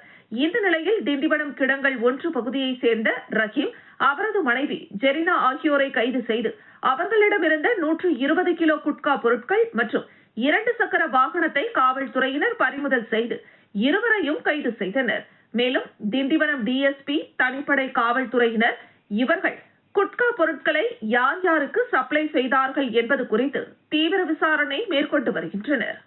இந்த நிலையில் திண்டிவனம் கிடங்கல் 1 பகுதியை சேர்ந்த ரஹீம், அவரது மனைவி ஜெரினா ஆகியோரை கைது செய்து அவர்களிடமிருந்த 120 கிலோ குட்கா பொருட்கள் மற்றும் 2 சக்கர வாகனத்தை காவல்துறையினர் பறிமுதல் செய்து இருவரையும் கைது செய்தனர். மேலும் திண்டிவனம் டிஎஸ்பி, தனிப்படை காவல்துறையினர் இவர்கள் குட்கா பொருட்களை யார் யாருக்கு சப்ளை செய்தார்கள் என்பது குறித்து தீவிர விசாரணை மேற்கொண்டு வருகின்றனர்.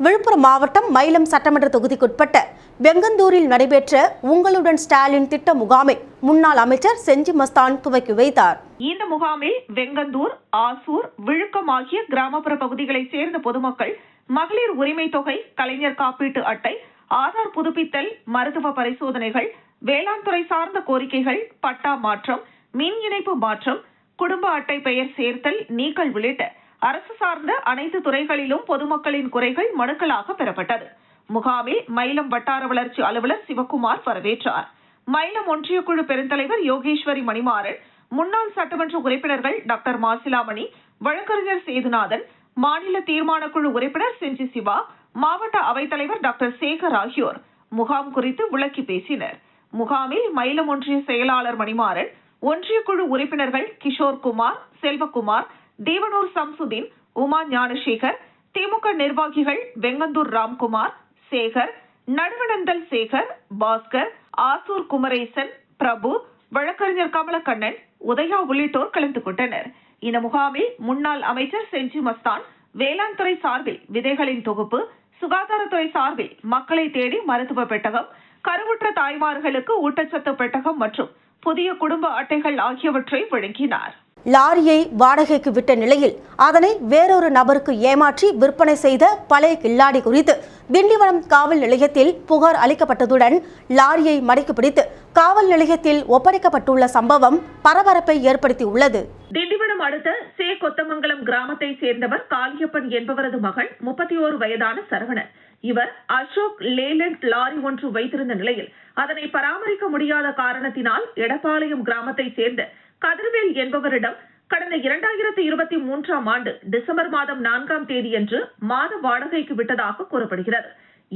விழுப்புரம் மாவட்டம் மயிலம் சட்டமன்ற தொகுதிக்குட்பட்ட வெங்கந்தூரில் நடைபெற்ற உங்களுடன் ஸ்டாலின் திட்ட முகாமை முன்னாள் அமைச்சர் செஞ்சி மஸ்தான் துவக்கி வைத்தார். இந்த முகாமில் வெங்கந்தூர், ஆசூர், விழுக்கம் ஆகிய கிராமப்புற பகுதிகளை சேர்ந்த பொதுமக்கள் மகளிர் உரிமை தொகை, கலைஞர் காப்பீட்டு அட்டை, ஆதார் புதுப்பித்தல், மருத்துவ பரிசோதனைகள், வேளாண் துறை சார்ந்த கோரிக்கைகள், பட்டா மாற்றம், மின் இணைப்பு மாற்றம், குடும்ப அட்டை பெயர் சேர்த்தல், நீக்கல் உள்ளிட்ட அரசு சார்ந்த அனைத்து துறைகளிலும் பொதுமக்களின் குறைகள் மனுக்களாக பெறப்பட்டது. முகாமில் மயிலம் வட்டார வளர்ச்சி அலுவலர் சிவக்குமார் வரவேற்றார். மயிலம் ஒன்றிய குழு பெருந்தலைவர் யோகேஸ்வரி மணிமாறன், முன்னாள் சட்டமன்ற உறுப்பினர்கள் டாக்டர் மாசிலாமணி, வழக்கறிஞர் சேதுநாதன், மாநில தீர்மான குழு உறுப்பினர் செஞ்சி சிவா, மாவட்ட அவைத்தலைவர் டாக்டர் சேகர் ஆகியோர் முகாம் குறித்து விளக்கி பேசினர். முகாமில் மயிலம் ஒன்றிய செயலாளர் மணிமாறன், ஒன்றிய குழு உறுப்பினர்கள் கிஷோர்குமார், செல்வகுமார், தேவனூர் சம்சுதீன், உமா ஞானசேகர், திமுக நிர்வாகிகள் வெங்கந்தூர் ராம்குமார், சேகர், நடுவனந்தல் சேகர், பாஸ்கர், ஆசூர் குமரேசன், பிரபு, வழக்கறிஞர் கமலக்கண்ணன், உதயா உள்ளிட்டோர் கலந்து கொண்டனர். இந்த முகாமில் முன்னாள் அமைச்சர் செஞ்சி மஸ்தான் வேளாண் துறை சார்பில் விதைகளின் தொகுப்பு, சுகாதாரத்துறை சார்பில் மக்களை தேடி மருத்துவ பெட்டகம், கருவுற்ற தாய்மார்களுக்கு ஊட்டச்சத்து பெட்டகம் மற்றும் புதிய குடும்ப அட்டைகள் ஆகியவற்றை வழங்கினார். லாரியை வாடகைக்கு விட்ட நிலையில் அதனை வேறொரு நபருக்கு ஏமாற்றி விற்பனை செய்த பழைய கில்லாடி குறித்து திண்டிவனம் காவல் நிலையத்தில் புகார் அளிக்கப்பட்டதுடன் லாரியை மடக்கி பிடித்து காவல் நிலையத்தில் ஒப்படைக்கப்பட்டுள்ள சம்பவம் பரபரப்பை ஏற்படுத்தியுள்ளது. திண்டிவனம் அடுத்த சே கொத்தமங்கலம் கிராமத்தை சேர்ந்தவர் காளியப்பன் என்பவரது மகன் 31 வயதான சரவணன். இவர் அசோக் லேலண்ட் லாரி ஒன்று வைத்திருந்த நிலையில் அதனை பராமரிக்க முடியாத காரணத்தினால் எடப்பாளையம் கிராமத்தை சேர்ந்த கதிர்வேல் என்பவரிடம் கடந்த 2023ஆம் ஆண்டு டிசம்பர் மாதம் 4ஆம் தேதியன்று மாத வாடகைக்கு விட்டதாக கூறப்படுகிறது.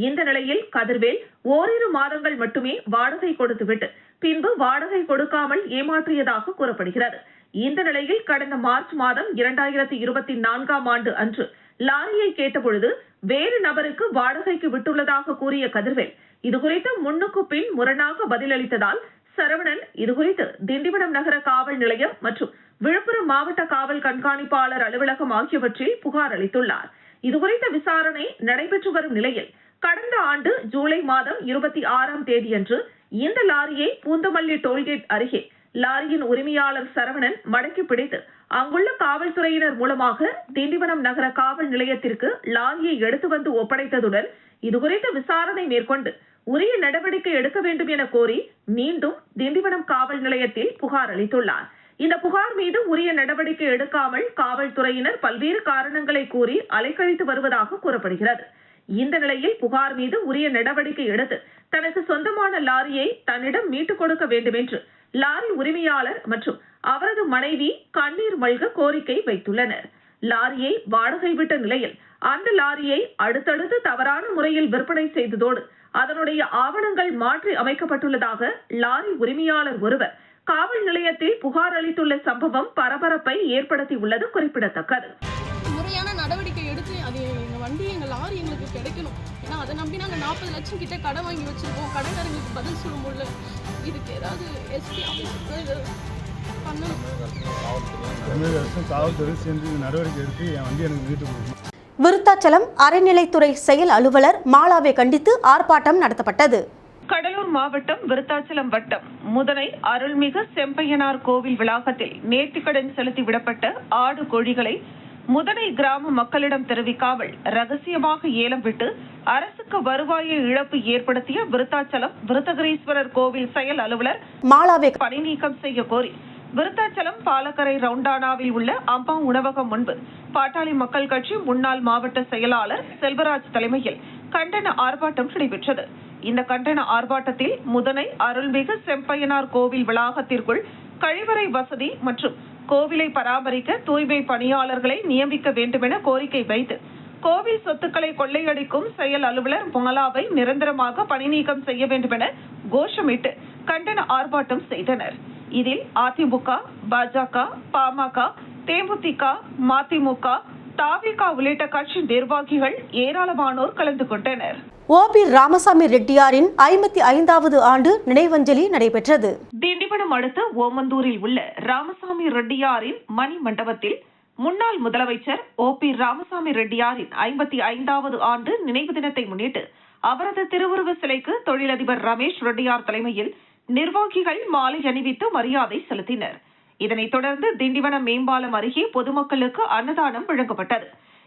இந்த நிலையில் கதிர்வேல் ஓரிரு மாதங்கள் மட்டுமே வாடகை கொடுத்துவிட்டு பின்பு வாடகை கொடுக்காமல் ஏமாற்றியதாக கூறப்படுகிறது. இந்த நிலையில் கடந்த மார்ச் மாதம் 2024ஆம் ஆண்டு அன்று லாரியை கேட்டபொழுது வேறு நபருக்கு வாடகைக்கு விட்டுள்ளதாக கூறிய கதிர்வேல் இதுகுறித்து முன்னுக்கு பின் முரணாக பதிலளித்ததால் சரவணன் இதுகுறித்து திண்டிவனம் நகர காவல் நிலையம் மற்றும் விழுப்புரம் மாவட்ட காவல் கண்காணிப்பாளர் அலுவலகம் ஆகியவற்றில் புகார் அளித்துள்ளார். இதுகுறித்த விசாரணை நடைபெற்று வரும் நிலையில் கடந்த ஆண்டு ஜூலை மாதம் 26ஆம் தேதியன்று இந்த லாரியை பூந்தமல்லி டோல்கேட் அருகே லாரியின் உரிமையாளர் சரவணன் மடக்கி பிடித்து அங்குள்ள காவல்துறையினர் மூலமாக திண்டிவனம் நகர காவல் நிலையத்திற்கு லாரியை எடுத்து வந்து ஒப்படைத்ததுடன் இதுகுறித்த விசாரணை மேற்கொண்டு உரிய நடவடிக்கை எடுக்க வேண்டும் என கோரி மீண்டும் திண்டிவனம் காவல் நிலையத்தில் புகார் அளித்துள்ளார். இந்த புகார் மீது உரிய நடவடிக்கை எடுக்காமல் காவல்துறையினர் பல்வேறு காரணங்களை கூறி அலைக்கழித்து வருவதாக கூறப்படுகிறது. இந்த நிலையில் புகார் மீது உரிய நடவடிக்கை எடுத்து தனக்கு சொந்தமான லாரியை தன்னிடம் மீட்டுக் கொடுக்க வேண்டும் என்று லாரி உரிமையாளர் மற்றும் அவரது மனைவி கண்ணீர் மல்க கோரிக்கை வைத்துள்ளனர். லாரியை வாடகை விட்ட நிலையில் அந்த லாரியை அடுத்தடுத்து தவறான முறையில் விற்பனை செய்ததோடு அதனுடைய ஆவணங்கள் மாற்றி அமைக்கப்பட்டுள்ளதாக லாரி உரிமையாளர் ஒருவர் காவல் நிலையத்தில் புகார் அளித்துள்ள சம்பவம் பரபரப்பை ஏற்படுத்தியுள்ளது குறிப்பிடத்தக்கது. முறையான நடவடிக்கை எடுத்து அது எங்க வண்டி எங்க லாரி எங்களுக்கு கிடைக்கணும். ஏன்னா அதை நம்பி நாங்க 40 லட்சம் கிட்ட கடன் வாங்கி வச்சிருக்கோம். கடன்காரங்களுக்கு பதில் சொல்ல முடியல. இதுக்கு ஏதாவது எஸ்பி ஆஃபீஸருக்கு பண்ணணும். காவல்துறை சேர்ந்து நடவடிக்கை எடுத்து என் வண்டி எனக்கு வீட்டுக்கு கொடுக்கணும். விருத்தாச்சலம் அறநிலைத்துறை செயல் அலுவலர் மாலாவை கண்டித்து ஆர்ப்பாட்டம் நடத்தப்பட்டது. கடலூர் மாவட்டம் விருத்தாச்சலம் வட்டம் முதனை அருள்மிகு செம்பையனார் கோவில் வளாகத்தில் நேர்த்திக்கடன் செலுத்தி விடப்பட்ட ஆடு கோழிகளை முதனை கிராம மக்களிடம் தெரிவிக்காமல் ரகசியமாக ஏலம் விட்டு அரசுக்கு வருவாயை இழப்பு ஏற்படுத்திய விருத்தாச்சலம் விருத்தகிரீஸ்வரர் கோவில் செயல் அலுவலர் மாலாவை பணி நீக்கம் செய்ய கோரி விருத்தாச்சலம் பாலக்கரை ரவுண்டானாவில் உள்ள அம்மா உணவகம் முன்பு பாட்டாளி மக்கள் கட்சி முன்னாள் மாவட்ட செயலாளர் செல்வராஜ் தலைமையில் கண்டன ஆர்ப்பாட்டம் நடைபெற்றது. இந்த கண்டன ஆர்ப்பாட்டத்தில் முதனை அருள்மிகு செம்பையனார் கோவில் வளாகத்திற்குள் கழிவறை வசதி மற்றும் கோவிலை பராமரிக்க தூய்மை பணியாளர்களை நியமிக்க வேண்டுமென கோரிக்கை வைத்து கோவில் சொத்துக்களை கொள்ளையடிக்கும் செயல் அலுவலர் மாலாவை நிரந்தரமாக பணி நீக்கம் செய்ய வேண்டுமென கோஷமிட்டு கண்டன ஆர்ப்பாட்டம் செய்தனர். இதில் அதிமுக, பாஜக, பாமக, தேமுதிக, மதிமுக, தாவிக உள்ளிட்ட கட்சி நிர்வாகிகள் ஏராளமானோர் கலந்து கொண்டனர். ஓபி ராமசாமி ரெட்டியாரின் 55வது ஆண்டு நினைவஞ்சலி நடைபெற்றது. திண்டிவனம் அடுத்த ஓமந்தூரில் உள்ள ராமசாமி ரெட்டியாரின் மணி மண்டபத்தில் முன்னாள் முதலமைச்சர் ஓபி ராமசாமி ரெட்டியாரின் 55வது ஆண்டு நினைவு தினத்தை முன்னிட்டு அவரது திருவுருவ சிலைக்கு தொழிலதிபர் ரமேஷ் ரெட்டியார் தலைமையில் நிர்வாகிகள் மாலை அணிவித்து மரியாதை செலுத்தினர். இதனைத் தொடர்ந்து திண்டிவனம் மேம்பாலம் அருகே பொதுமக்களுக்கு அன்னதானம் வழங்கப்பட்டது.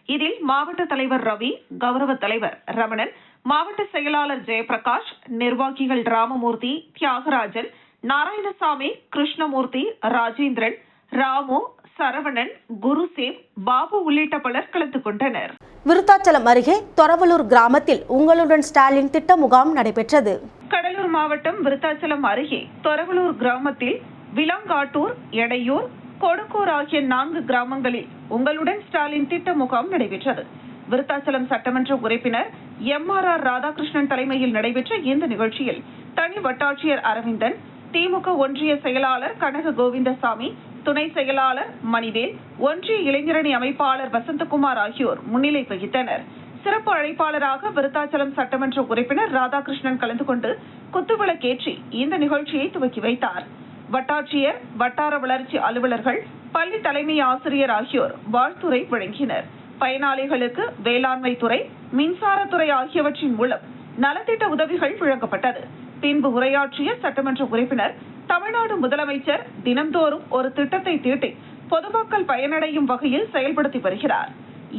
இதில் மாவட்ட தலைவர் ரவி, கௌரவ தலைவர் ரமணன், மாவட்ட செயலாளர் ஜெயபிரகாஷ், நிர்வாகிகள் ராமமூர்த்தி, தியாகராஜன், நாராயணசாமி, கிருஷ்ணமூர்த்தி, ராஜேந்திரன், ராமு, சரவணன், குருசேவ், பாபு உள்ளிட்ட பலர் கலந்து கொண்டனர். விருத்தாச்சலம் அருகே தொரவலூர் கிராமத்தில் உங்களுடன் ஸ்டாலின் திட்ட முகாம் நடைபெற்றது. கடலூர் மாவட்டம் விருத்தாச்சலம் அருகே தொரவலூர் கிராமத்தில் விலங்காட்டூர், எடையூர், கொடுக்கூர் ஆகிய 4 கிராமங்களில் உங்களுடன் ஸ்டாலின் திட்ட முகாம் நடைபெற்றது. விருத்தாச்சலம் சட்டமன்ற உறுப்பினர் MRR ராதாகிருஷ்ணன் தலைமையில் நடைபெற்ற இந்த நிகழ்ச்சியில் தனி வட்டாட்சியர் அரவிந்தன், திமுக ஒன்றிய செயலாளர் கனக கோவிந்தசாமி, துணை செயலாளர் மணிவேல், ஒன்றிய இளைஞரணி அமைப்பாளர் வசந்தகுமார் ஆகியோர் முன்னிலை வகித்தனர். சிறப்பு அழைப்பாளராக விருத்தாச்சலம் சட்டமன்ற உறுப்பினர் ராதாகிருஷ்ணன் கலந்து கொண்டு குத்துவிளக்கேற்றி இந்த நிகழ்ச்சியை துவக்கி வைத்தார். வட்டாட்சியர், வட்டார வளர்ச்சி அலுவலர்கள், பள்ளி தலைமை ஆசிரியர் ஆகியோர் வாழ்த்துரை வழங்கினர். பயனாளிகளுக்கு வேளாண்மை துறை, மின்சாரத்துறை ஆகியவற்றின் மூலம் நலத்திட்ட உதவிகள் வழங்கப்பட்டது. பின்பு உரையாற்றிய சட்டமன்ற உறுப்பினர், தமிழ்நாடு முதலமைச்சர் தினந்தோறும் ஒரு திட்டத்தை தீட்டி பொதுமக்கள் பயனடையும் வகையில் செயல்படுத்தி வருகிறார்.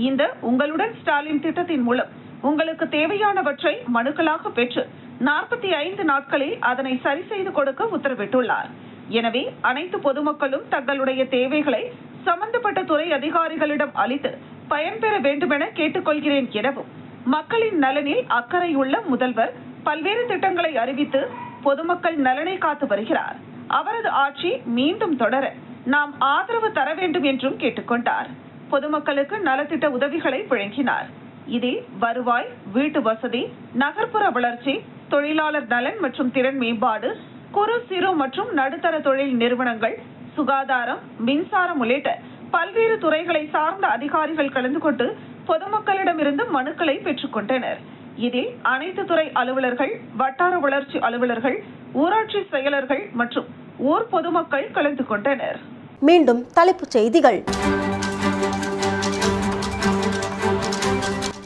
இந்த உங்களுடன் ஸ்டாலின் திட்டத்தின் மூலம் உங்களுக்கு தேவையானவற்றை மனுக்களாக பெற்று 45 நாட்களில் அதனை சரி செய்து கொடுக்க உத்தரவிட்டுள்ளார். எனவே அனைத்து பொதுமக்களும் தங்களுடைய தேவைகளை சம்பந்தப்பட்ட துறை அதிகாரிகளிடம் அளித்து பயன்பெற வேண்டுமென கேட்டுக்கொள்கிறேன் எனவும், மக்களின் நலனில் அக்கறையுள்ள முதல்வர் பல்வேறு திட்டங்களை அறிவித்து பொதுமக்கள் நலனை காத்து வருகிறார். அவரது ஆட்சி மீண்டும் தொடர நாம் ஆதரவு தர வேண்டும் என்றும் கேட்டுக்கொண்டார். பொதுமக்களுக்கு நலத்திட்ட உதவிகளை வழங்கினார். இதில் வருவாய், வீட்டு வசதி, நகர்ப்புற வளர்ச்சி, தொழிலாளர் நலன் மற்றும் திறன் மேம்பாடு, குறு சிறு மற்றும் நடுத்தர தொழில் நிறுவனங்கள், சுகாதாரம், மின்சாரம் உள்ளிட்ட பல்வேறு துறைகளை சார்ந்த அதிகாரிகள் கலந்து கொண்டு பொதுமக்களிடமிருந்து மனுக்களை பெற்றுக்கொண்டனர். இதில் அனைத்து துறை அலுவலர்கள், வட்டார வளர்ச்சி அலுவலர்கள், ஊராட்சி செயலர்கள் மற்றும் ஊர் பொதுமக்கள் கலந்து கொண்டனர். மீண்டும் தலைப்புச் செய்திகள்.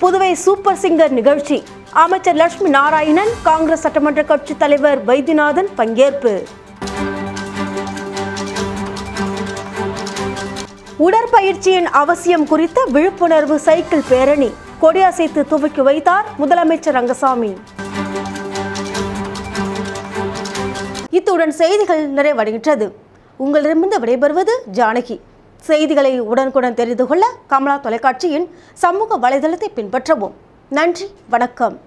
புதுவை சூப்பர் சிங்கர் நிகழ்ச்சி அமைச்சர் லட்சுமி நாராயணன், காங்கிரஸ் சட்டமன்ற கட்சி தலைவர் வைத்தியநாதன் பங்கேற்பு. உடற்பயிற்சியின் அவசியம் குறித்த விழிப்புணர்வு சைக்கிள் பேரணி கொடியசைத்து துவக்கி வைத்தார் முதலமைச்சர் ரங்கசாமி. இத்துடன் செய்திகள் நிறைவடைகின்றது. உங்களிடமிருந்து விடைபெறுவது ஜானகி. செய்திகளை உடனுக்குடன் தெரிந்து கொள்ள கமலா தொலைக்காட்சியின் சமூக வலைதளத்தை பின்பற்றவும். நன்றி, வணக்கம்.